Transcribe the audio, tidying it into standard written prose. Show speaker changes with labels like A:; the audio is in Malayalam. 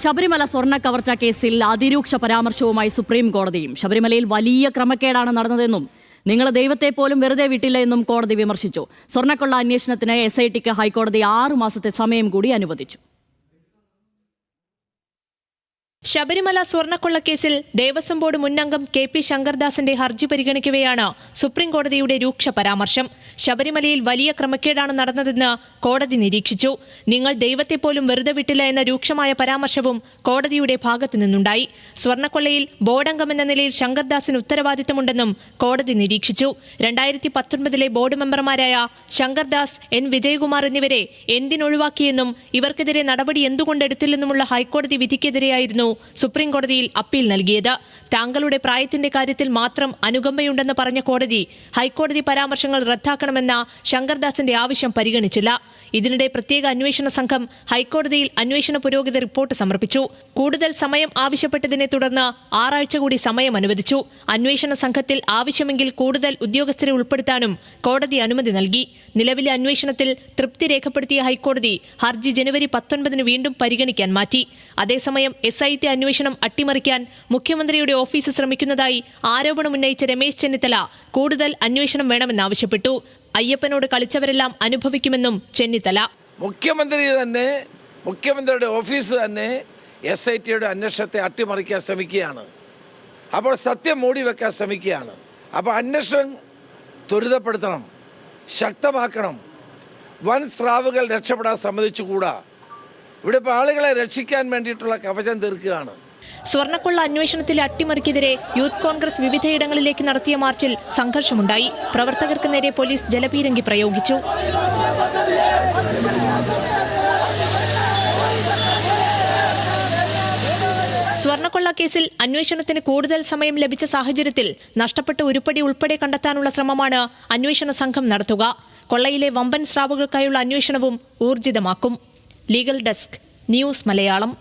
A: ശബരിമല സ്വർണ്ണ കവർച്ചാ കേസിൽ അതിരൂക്ഷ പരാമർശവുമായി സുപ്രീം കോടതിയും. ശബരിമലയിൽ വലിയ ക്രമക്കേടാണ് നടന്നതെന്നും നിങ്ങൾ ദൈവത്തെ പോലും വെറുതെ വിട്ടില്ല എന്നും കോടതി വിമർശിച്ചു. സ്വർണ്ണക്കൊള്ള അന്വേഷണത്തിന് SITക്ക് ഹൈക്കോടതി 6 മാസത്തെ സമയം കൂടി അനുവദിച്ചു.
B: ശബരിമല സ്വർണ്ണക്കൊള്ളക്കേസിൽ ദേവസ്വം ബോർഡ് മുന്നംഗം KP ശങ്കർദാസിന്റെ ഹർജി പരിഗണിക്കവെയാണ് സുപ്രീം കോടതിയുടെ രൂക്ഷ പരാമർശം. ശബരിമലയിൽ വലിയ ക്രമക്കേടാണ് നടന്നതെന്ന് കോടതി നിരീക്ഷിച്ചു. നിങ്ങൾ ദൈവത്തെ പോലും വെറുതെ വിട്ടില്ല എന്ന രൂക്ഷമായ പരാമർശവും കോടതിയുടെ ഭാഗത്തു നിന്നുണ്ടായി. സ്വർണ്ണക്കൊള്ളയിൽ ബോർഡംഗം എന്ന നിലയിൽ ശങ്കർദാസിന് ഉത്തരവാദിത്തമുണ്ടെന്നും കോടതി നിരീക്ഷിച്ചു. 2019 ബോർഡ് മെമ്പർമാരായ ശങ്കർദാസ്, N വിജയകുമാർ എന്നിവരെ എന്തിനൊഴിവാക്കിയെന്നും ഇവർക്കെതിരെ നടപടി എന്തുകൊണ്ടെടുത്തില്ലെന്നുമുള്ള ഹൈക്കോടതി വിധിക്കെതിരെയായിരുന്നു സുപ്രീം കോടതിയിൽ അപ്പീൽ നൽകിയത്. താങ്കളുടെ പ്രായത്തിന്റെ കാര്യത്തിൽ മാത്രം അനുകമ്പയുണ്ടെന്ന് പറഞ്ഞ കോടതി ഹൈക്കോടതി പരാമർശങ്ങൾ റദ്ദാക്കണമെന്ന ശങ്കർദാസിന്റെ ആവശ്യം പരിഗണിച്ചില്ല. ഇതിനിടെ പ്രത്യേക അന്വേഷണ സംഘം ഹൈക്കോടതിയിൽ അന്വേഷണ പുരോഗതി റിപ്പോർട്ട് സമർപ്പിച്ചു. കൂടുതൽ സമയം ആവശ്യപ്പെട്ടതിനെ തുടർന്ന് 6 ആഴ്ച കൂടി സമയം അനുവദിച്ചു. അന്വേഷണ സംഘത്തിൽ ആവശ്യമെങ്കിൽ കൂടുതൽ ഉദ്യോഗസ്ഥരെ ഉൾപ്പെടുത്താനും കോടതി അനുമതി നൽകി. നിലവിലെ അന്വേഷണത്തിൽ തൃപ്തി രേഖപ്പെടുത്തിയ ഹൈക്കോടതി ഹർജി ജനുവരി 19 വീണ്ടും പരിഗണിക്കാൻ മാറ്റി. അതേസമയം SIT അന്വേഷണം അട്ടിമറിക്കാൻ മുഖ്യമന്ത്രിയുടെ ഓഫീസ് ശ്രമിക്കുന്നതായി ആരോപണമുന്നയിച്ച രമേശ് ചെന്നിത്തല കൂടുതൽ അന്വേഷണം വേണമെന്നാവശ്യപ്പെട്ടു. അയ്യപ്പനോട് കളിച്ചവരെല്ലാം അനുഭവിക്കുമെന്നും ചെന്നിത്തല.
C: മുഖ്യമന്ത്രിയുടെ ഓഫീസ് തന്നെ SITയുടെ അന്വേഷണത്തെ അട്ടിമറിക്കാൻ ശ്രമിക്കുകയാണ്. അപ്പോൾ സത്യം മൂടി വെക്കാൻ ശ്രമിക്കുകയാണ്. അപ്പോൾ അന്വേഷണം ത്വരിതപ്പെടുത്തണം, ശക്തമാക്കണം. വൻ സ്രാവുകൾ രക്ഷപ്പെടാൻ സമ്മതിച്ചുകൂടാ. ഇവിടെ ഇപ്പോൾ ആളുകളെ രക്ഷിക്കാൻ വേണ്ടിയിട്ടുള്ള കവചം തീർക്കുകയാണ്.
B: സ്വർണ്ണക്കൊള്ള അന്വേഷണത്തിലെ അട്ടിമറിക്കെതിരെ യൂത്ത് കോൺഗ്രസ് വിവിധയിടങ്ങളിലേക്ക് നടത്തിയ മാർച്ചിൽ സംഘർഷമുണ്ടായി. പ്രവർത്തകർക്ക് നേരെ പോലീസ് ജലപീരങ്കി പ്രയോഗിച്ചു. സ്വർണ്ണക്കൊള്ള കേസിൽ അന്വേഷണത്തിന് കൂടുതൽ സമയം ലഭിച്ച സാഹചര്യത്തിൽ നഷ്ടപ്പെട്ട ഉരുപ്പടി ഉൾപ്പെടെ കണ്ടെത്താനുള്ള ശ്രമമാണ് അന്വേഷണ സംഘം നടത്തുക. കൊള്ളയിലെ വമ്പൻ സ്രാവുകൾക്കായുള്ള അന്വേഷണവും ഊർജിതമാക്കും. Legal desk, news Malayalam.